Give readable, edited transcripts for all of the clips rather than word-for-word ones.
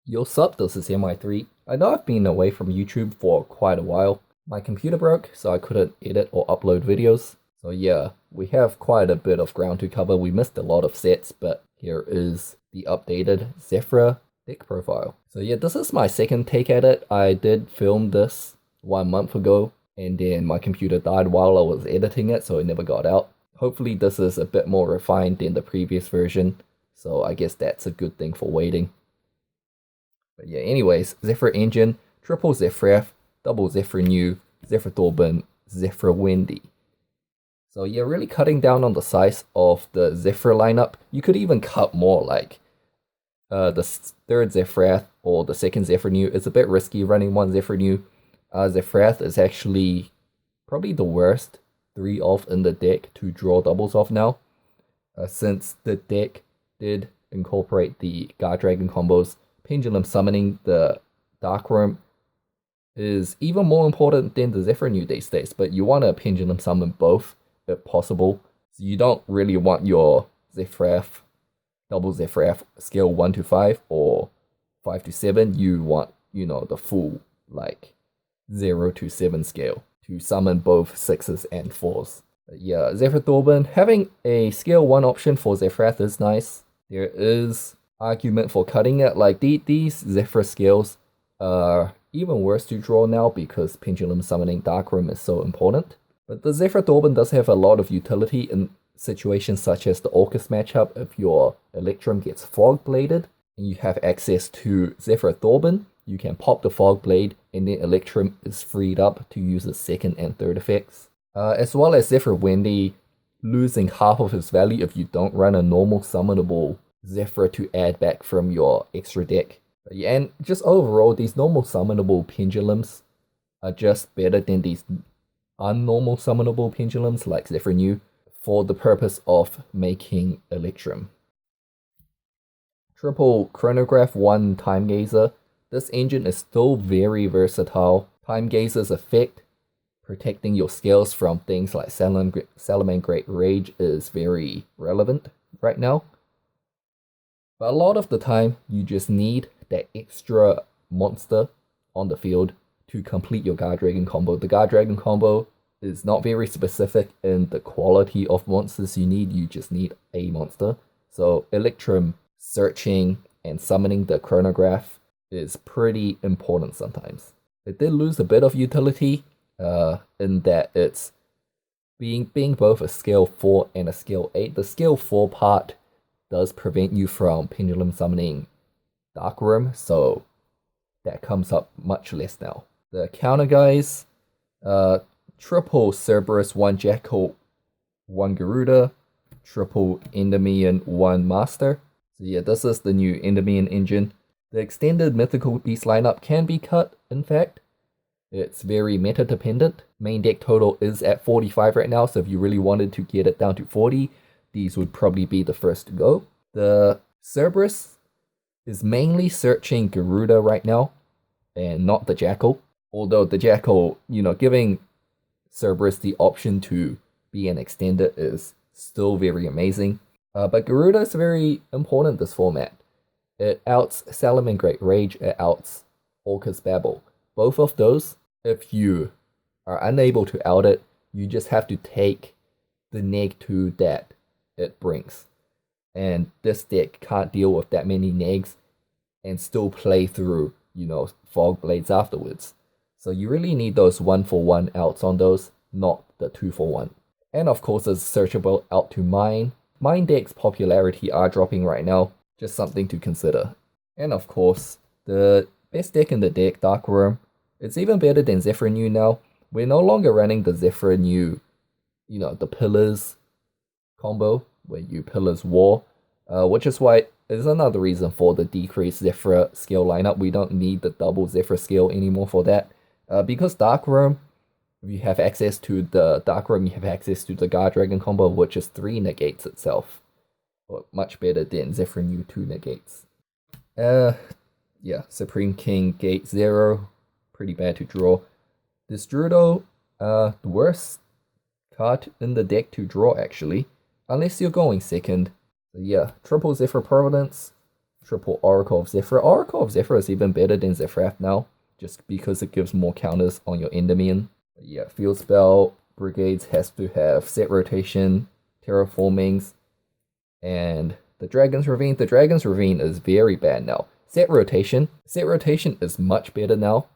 Yo sup, this is MI3. I know I've been away from YouTube for quite a while. My computer broke, so I couldn't edit or upload videos. So yeah, we have quite a bit of ground to cover. We missed a lot of sets, but here is the updated Zefra deck profile. So yeah, this is my second take at it. I did film this 1 month ago, and then my computer died while I was editing it, so it never got out. Hopefully this is a bit more refined than the previous version, so I guess that's a good thing for waiting. But yeah, anyways, Zephyr engine, triple Zephyr, double Zephyr new, Zephyr Thorben, Zephyr Windy. So yeah, really cutting down on the size of the Zephyr lineup. You could even cut more, like the third Zephyr or the second Zephyr new. It's a bit risky running one Zephyr new. Zephyr is actually probably the worst 3 off in the deck to draw doubles off now. Since the deck did incorporate the Guard Dragon combos, Pendulum summoning the Dark Worm is even more important than the Zephyr new these days, but you want to Pendulum summon both if possible. So you don't really want your Zephyr, double Zephyr scale 1 to 5 or 5 to 7. You want, the full, like, 0 to 7 scale to summon both 6s and 4s. But yeah, Zephyr Thorben, having a scale 1 option for Zephyr is nice. There is argument for cutting it. Like these Zephyr scales are even worse to draw now because Pendulum summoning Darkroom is so important. But the Zephyr Thorben does have a lot of utility in situations such as the Orcus matchup. If your Electrum gets Fog Bladed and you have access to Zephyr Thorben, you can pop the Fog Blade and then Electrum is freed up to use its second and third effects. As well as Zephyr Windy losing half of its value if you don't run a normal summonable Zephyr to add back from your extra deck. But yeah, and just overall, these normal summonable pendulums are just better than these unnormal summonable pendulums like Zephyr New for the purpose of making Electrum. Triple Chronograph 1 Time Gazer. This engine is still very versatile. Time Gazer's effect, protecting your scales from things like Salamangreat Rage, is very relevant right now. But a lot of the time, you just need that extra monster on the field to complete your Guard Dragon combo. The Guard Dragon combo is not very specific in the quality of monsters you need. You just need a monster. So Electrum searching and summoning the Chronograph is pretty important sometimes. It did lose a bit of utility in that it's being both a scale 4 and a scale 8. The scale 4 part does prevent you from Pendulum summoning Darkworm, so that comes up much less now. The counter guys, triple Cerberus 1 Jackal 1 Garuda, triple Endermion 1 Master. So yeah, this is the new Endermion engine. The extended Mythical Beast lineup can be cut, in fact. It's very meta dependent. Main deck total is at 45 right now, so if you really wanted to get it down to 40, these would probably be the first to go. The Cerberus is mainly searching Garuda right now, and not the Jackal. Although the Jackal, giving Cerberus the option to be an extended is still very amazing. But Garuda is very important this format. It outs Salamangreat Rage, it outs Orcus Babel. Both of those, if you are unable to out it, you just have to take the neg 2 that it brings. And this deck can't deal with that many negs and still play through, Fog Blades afterwards. So you really need those 1-for-1 outs on those, not the 2-for-1. And of course, there's searchable out to Mine. Mine decks' popularity are dropping right now, just something to consider. And of course, the best deck in the deck, Darkworm, it's even better than Zephyr New now. We're no longer running the Zephyr New, the Pillars combo, where you Pillars War, which is why it's another reason for the decreased Zephyr scale lineup. We don't need the double Zephyr scale anymore for that. Because Darkworm, if you have access to the Darkworm, you have access to the Guard Dragon combo, which is 3 negates itself. Much better than Zephyr New 2 negates. Yeah, Supreme King Gate 0, pretty bad to draw. This Druido, the worst card in the deck to draw actually, unless you're going second. So yeah, triple Zephyr Providence, triple Oracle of Zefra. Oracle of Zefra is even better than Zefra now, just because it gives more counters on your Enderman. Yeah, field spell brigades has to have set rotation, terraformings, and the Dragon's Ravine. The Dragon's Ravine is very bad now. Set rotation is much better now.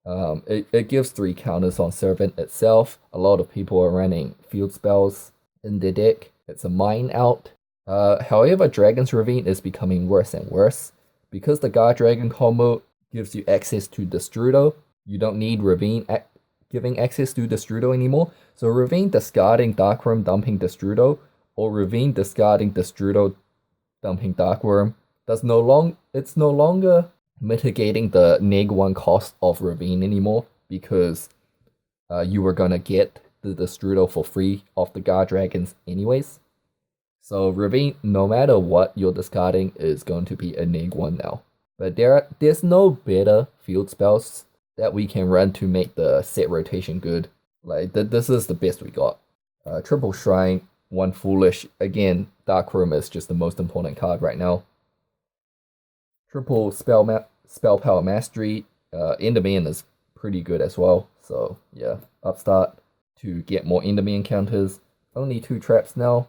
It gives 3 counters on Servant itself. A lot of people are running field spells in their deck. It's a mine out. However, Dragon's Ravine is becoming worse and worse. Because the Guard Dragon combo gives you access to Destrudo, you don't need Ravine giving access to Destrudo anymore. So Ravine discarding Darkworm, dumping Destrudo, or Ravine discarding Destrudo, dumping Darkworm, it's no longer mitigating the -1 cost of Ravine anymore, because you were gonna get the Destrudo for free off the Guard Dragons anyways. So Ravine, no matter what you're discarding, is going to be a -1 now. But there's no better field spells that we can run to make the set rotation good. Like, this is the best we got. Triple Shrine, 1 Foolish. Again, Darkworm is just the most important card right now. Triple Spell Power Mastery. Enderman is pretty good as well. So yeah, upstart to get more Enderman encounters. Only 2 traps now.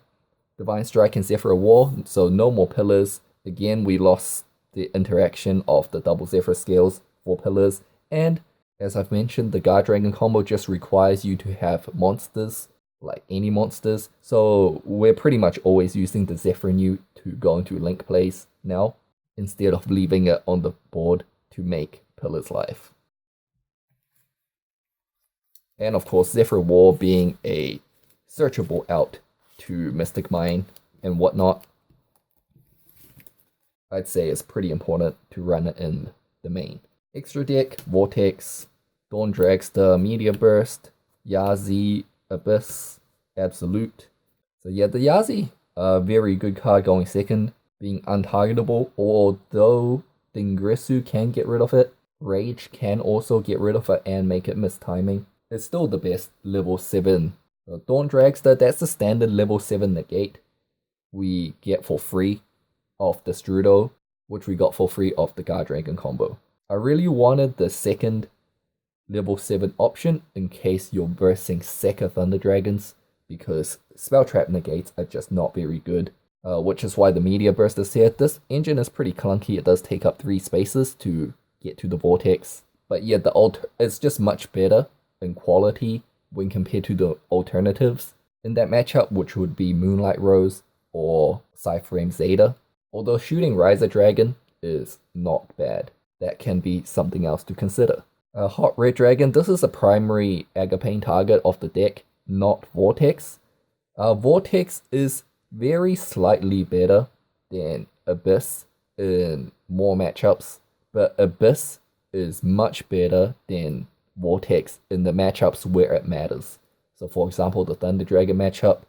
Divine Strike and Zephyr War, so no more pillars. Again, we lost the interaction of the double Zephyr scales for pillars. And as I've mentioned, the Guard Dragon combo just requires you to have monsters, like any monsters. So we're pretty much always using the Zephyr New to go into link plays now, instead of leaving it on the board to make pillars live. And of course, Zephyr War being a searchable out to Mystic Mine and whatnot, I'd say it's pretty important to run it in the main. Extra deck, Vortex, Dawn Dragster, Meteor Burst, Yazi, Abyss, Absolute. So yeah, the Yazi, a very good card going second, being untargetable, although Dingrisu can get rid of it. Rage can also get rid of it and make it miss timing. It's still the best level 7. So Dawn Dragster, that's the standard level 7 negate we get for free off the Destrudo, which we got for free off the Guard Dragon combo. I really wanted the second level 7 option in case you're versing Sekka Thunder Dragons, because Spell Trap negates are just not very good, which is why the Meteor Burst is here. This engine is pretty clunky. It does take up 3 spaces to get to the Vortex, but yeah, it's just much better in quality when compared to the alternatives in that matchup, which would be Moonlight Rose or Cyframe Zeta. Although shooting Riser Dragon is not bad. That can be something else to consider. Hot Red Dragon, this is a primary Agapane target of the deck, not Vortex. Vortex is very slightly better than Abyss in more matchups, but Abyss is much better than Vortex in the matchups where it matters. So for example, the Thunder Dragon matchup,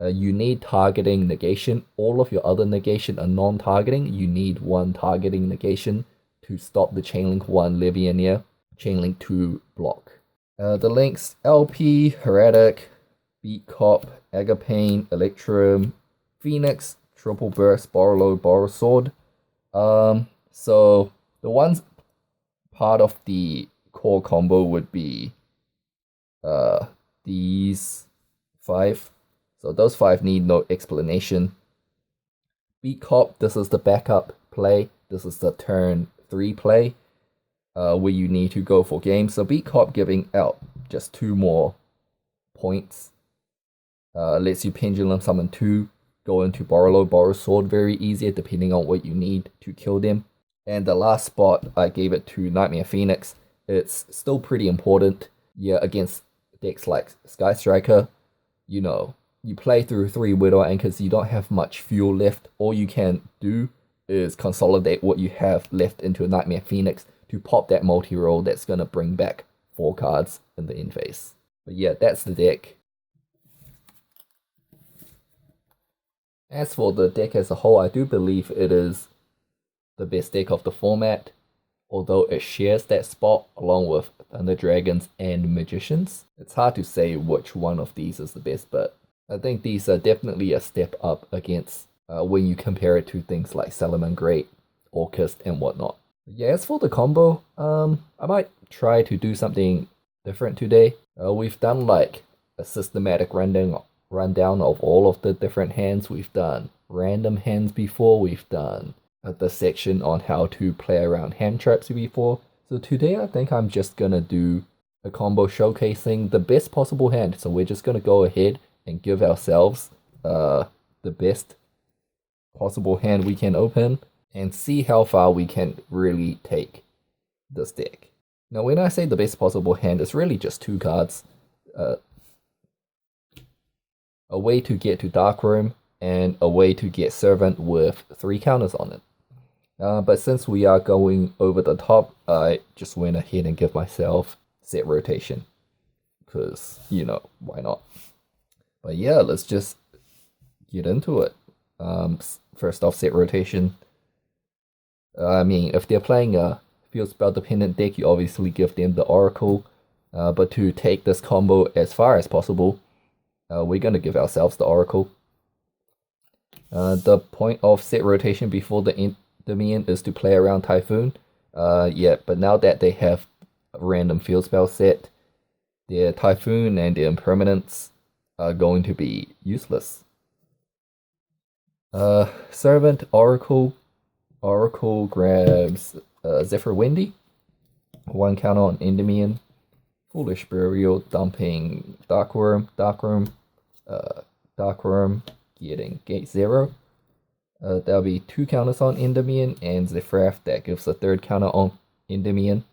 you need targeting negation. All of your other negation are non-targeting. You need 1 targeting negation to stop the Chainlink 1 Levianeer, Chainlink 2 block. The links: LP, Heretic, Beat Cop, Agapane, Electrum, Phoenix, Triple Burst, Borrowload, Borrow Sword. So the ones part of the core combo would be these 5. So those 5 need no explanation. Beat Cop, this is the backup play. This is the turn 3 play, where you need to go for game. So Beat Cop giving out just 2 more points. Lets you Pendulum Summon 2, go into Borrowload, Borrow Sword very easy depending on what you need to kill them. And the last spot, I gave it to Nightmare Phoenix. It's still pretty important. Yeah, against decks like Sky Striker, you know, you play through 3 Widow Anchors, you don't have much fuel left. All you can do is consolidate what you have left into a Nightmare Phoenix to pop that multi-roll that's going to bring back 4 cards in the end phase. But yeah, that's the deck. As for the deck as a whole, I do believe it is the best deck of the format, although it shares that spot along with Thunder Dragons and Magicians. It's hard to say which one of these is the best, but I think these are definitely a step up against when you compare it to things like Salamangreat, Orcust, and whatnot. Yeah, as for the combo, I might try to do something different today. We've done like a systematic rundown of all of the different hands. We've done random hands before. We've done the section on how to play around hand traps before. So today I think I'm just gonna do a combo showcasing the best possible hand. So we're just gonna go ahead and give ourselves the best possible hand we can open and see how far we can really take this deck. Now when I say the best possible hand, it's really just two cards. A way to get to Dark Room and a way to get Servant with 3 counters on it. But since we are going over the top, I just went ahead and give myself set rotation. Because, you know, why not? But yeah, let's just get into it. First off, set rotation. I mean, if they're playing a field spell dependent deck, you obviously give them the Oracle. But to take this combo as far as possible, we're going to give ourselves the Oracle. The point of set rotation before the Endymion is to play around Typhoon. Yeah, but now that they have a random field spell set, their Typhoon and their Impermanence are going to be useless. Servant, Oracle. Oracle grabs Zephyr Windy. 1 counter on Endymion. Foolish Burial, dumping Dark Worm, getting Gate 0. That'll be 2 counters on Endymion, and Zefra, that gives a 3rd counter on Endymion.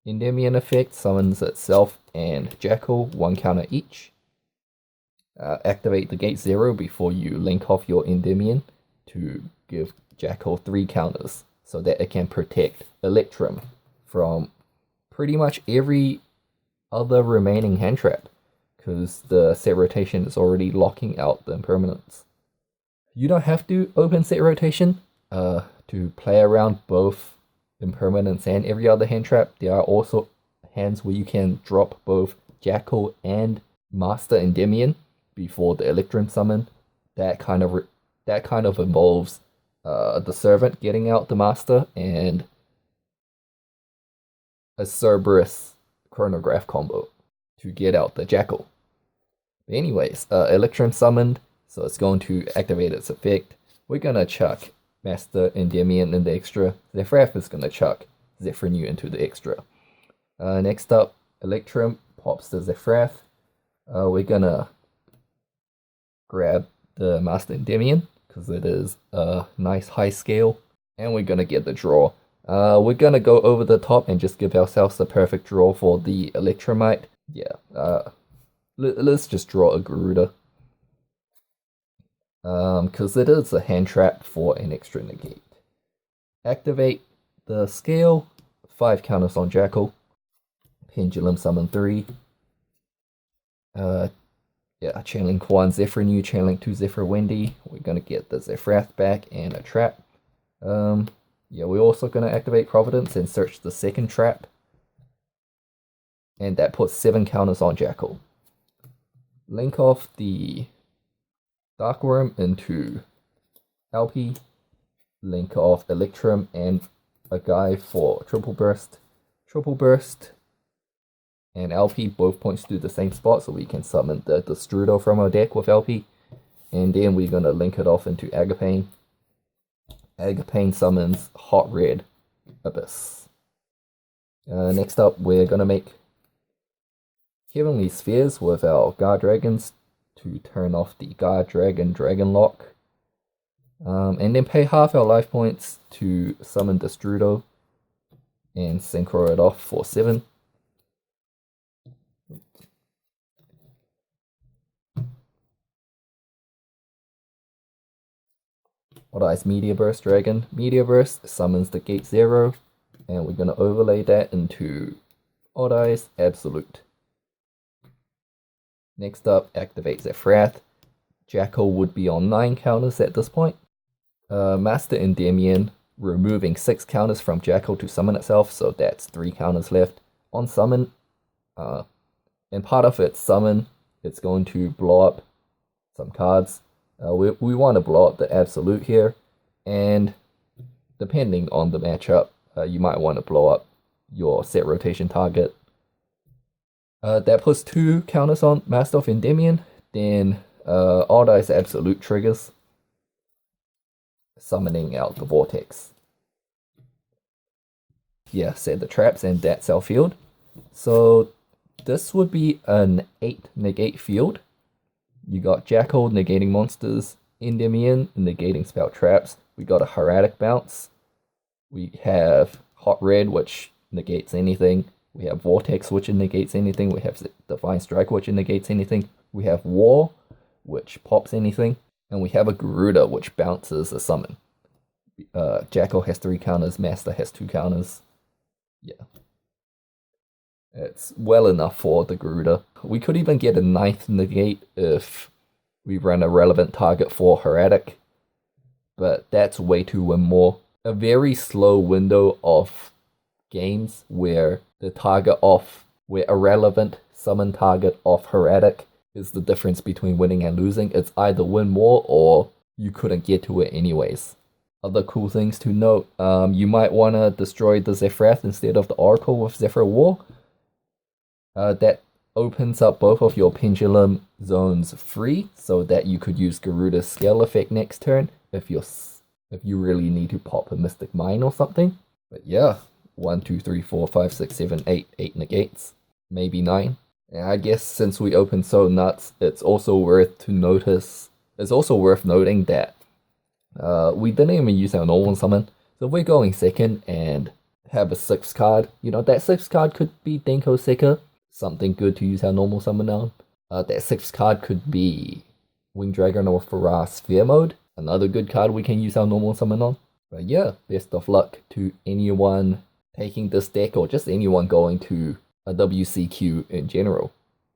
Endymion effect summons itself and Jackal, 1 counter each. Activate the Gate 0 before you link off your Endymion to give Jackal 3 counters, so that it can protect Electrum from pretty much every other remaining hand trap, because the set rotation is already locking out the impermanence. You don't have to open set rotation to play around both impermanence and every other hand trap. There are also hands where you can drop both Jackal and Master Endymion before the Electrum summon. That kind of involves the Servant getting out the Master and a Cerberus Chronograph combo to get out the Jackal. But anyways, Electrum summoned, so it's going to activate its effect. We're gonna chuck Master Endymion in the extra. Zefra is gonna chuck Zephyr into the extra. Next up, Electrum pops the Zefra. We're gonna grab the Master Endymion because it is a nice high scale, and we're gonna get the draw. We're gonna go over the top and just give ourselves the perfect draw for the Electromite. Yeah, let's just draw a Garuda. Because it is a hand trap for an extra negate. Activate the scale, 5 counters on Jackal. Pendulum summon 3. Yeah, Chainlink 1 Zephyr New, Chainlink 2 Zephyr Windy. We're gonna get the Zefrath back and a trap. Yeah, we're also gonna activate Providence and search the second trap. And that puts 7 counters on Jackal. Link off the Dark Worm into LP. Link off Electrum and a guy for Triple Burst. Triple Burst and LP both points to the same spot, so we can summon the Destrudo from our deck with LP. And then we're gonna link it off into Agapane. Agapane summons Hot Red Abyss. Next up, we're gonna make Heavenly Spheres with our Guard Dragons to turn off the Guard Dragon Lock. And then pay half our life points to summon Destrudo and synchro it off for 7. Odd Eyes Meteor Burst Dragon. Meteor Burst summons the Gate 0, and we're going to overlay that into Odd Eyes Absolute. Next up, activate Zefrath. Jackal would be on 9 counters at this point. Master Endymion, removing 6 counters from Jackal to summon itself, so that's 3 counters left. On summon, and part of its summon, it's going to blow up some cards. We want to blow up the absolute here, and depending on the matchup, you might want to blow up your set rotation target. That puts 2 counters on Master of Endymion, then all dice absolute triggers, summoning out the Vortex. Yeah, set the traps, and that's our field. So this would be an 8 negate field. You got Jackal negating monsters, Endymion negating spell traps. We got a Hieratic bounce. We have Hot Red, which negates anything. We have Vortex, which negates anything. We have Divine Strike, which negates anything. We have War, which pops anything. And we have a Garuda, which bounces a summon. Jackal has 3 counters, Master has 2 counters. Yeah. It's well enough for the Garuda. We could even get a 9th negate if we run a relevant target for Hieratic. But that's way to win more. A very slow window of games where a relevant summon target of Hieratic is the difference between winning and losing. It's either win more or you couldn't get to it anyways. Other cool things to note, you might want to destroy the Zefra instead of the Oracle with Zephyr War. That opens up both of your pendulum zones free so that you could use Garuda's scale effect next turn if you really need to pop a Mystic Mine or something. But yeah, 1, 2, 3, 4, 5, 6, 7, 8, 8 negates, maybe 9. And I guess since we opened so nuts, it's also worth noting that we didn't even use our normal summon. So if we're going second and have a 6th card, that 6th card could be Denko Seeker, something good to use our normal summon on. That 6th card could be Winged Dragon or Farah Sphere Mode, another good card we can use our normal summon on. But yeah, best of luck to anyone taking this deck or just anyone going to a WCQ in general.